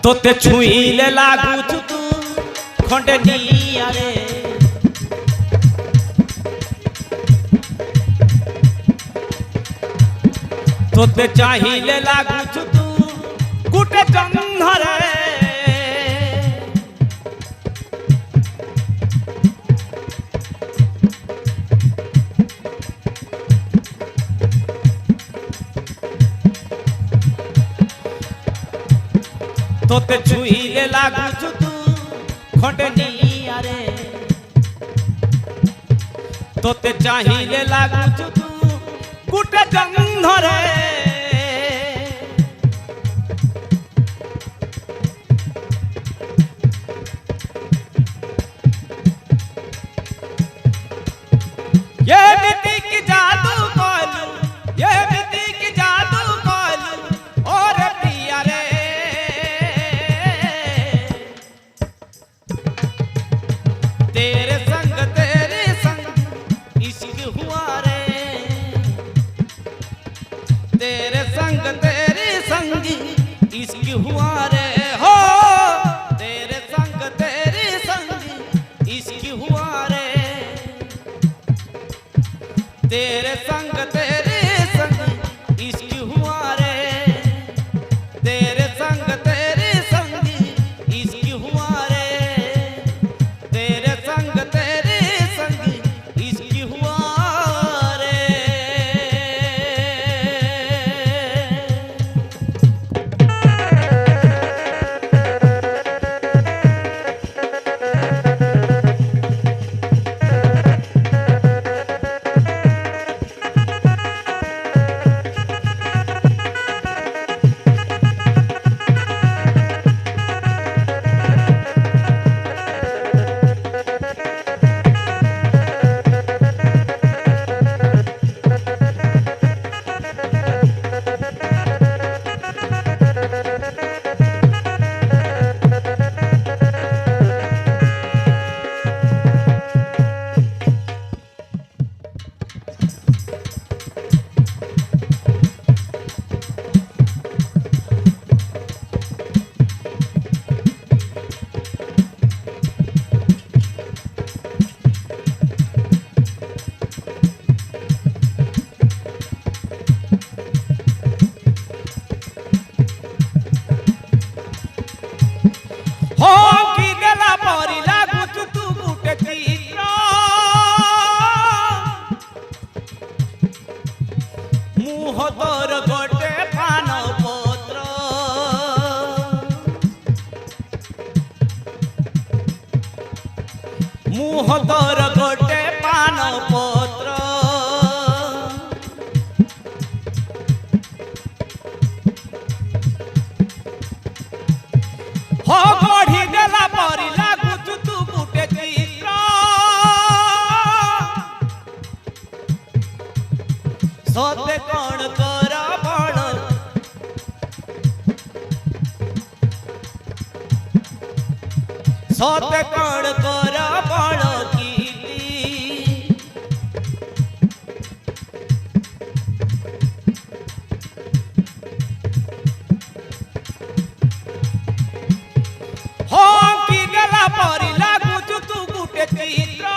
तोते छुईले लागुछु तू खंडे निया रे तोते चाहिए लागुछु तू गुटे जंघरे तोते छुईले लागुछु तू खंडे निया रे तोते चाहिए लागुछु तू गुटे जंघरे ये मिट्टी की जादू कोलू ये मिट्टी की जादू कोलू और पिया रे तेरे संग इश्क हुआ रे तेरे संग इश्क हुआ रे हो तेरे संग इश्क हुआ रे तेरे संग इश्क हुआ रे तेरे संग इश्क हुआ रे तेरे संग इश्क हुआ रे तोर गोटे पान पत्र मुह तोर गोटे पान पत्र हो बढ़ी देला परी लागुछु तू गुटे चित्र सोते कौन कर बड़ सोते कौन कर बड़ कीर्ति हो की गला परी लागुछु तू गुटे चित्र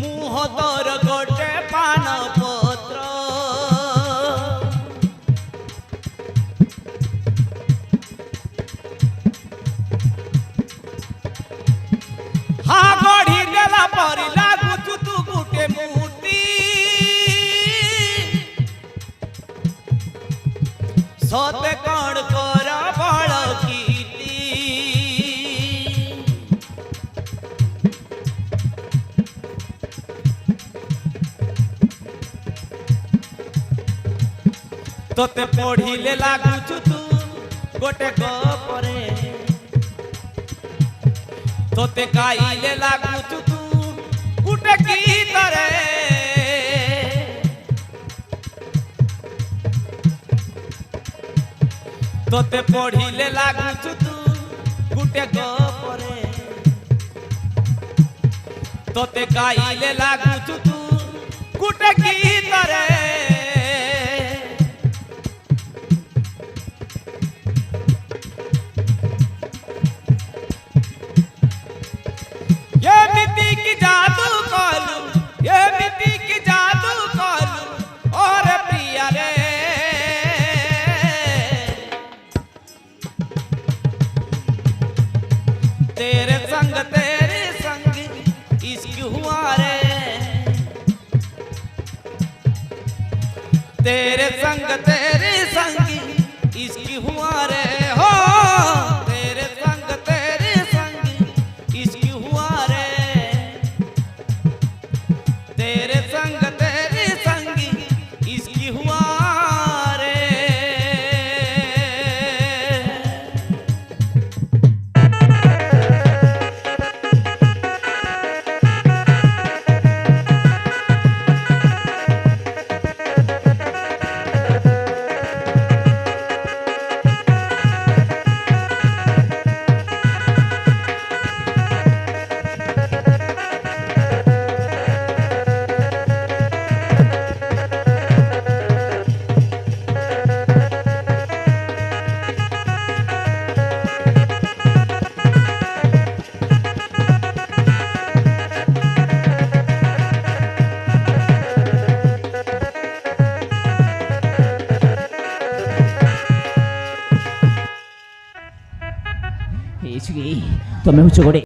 मुह तोर गोटे पान पत्र हाँ गढ़ी देला परी लागुछु तू गुटे मूर्ति सते कौन कर बड़ कीर्ति तोते पढ़िले लागुछु तू गोटे गपरे तोते गाइले लागुछु तू गुटे गीत रे तोते पढ़िले लागुछु तू गुटे गपरे तोते गाइले लागुछु तू गुटे गीत रे तेरे तेरी संगी इसकी हुआ रे हो, तेरे तेरी संगी इसकी हुआ रे, तेरे तेरी संगी इसकी हुआ रे। ଏଇଠି ତମେ ହଉଛ ଗୋଟେ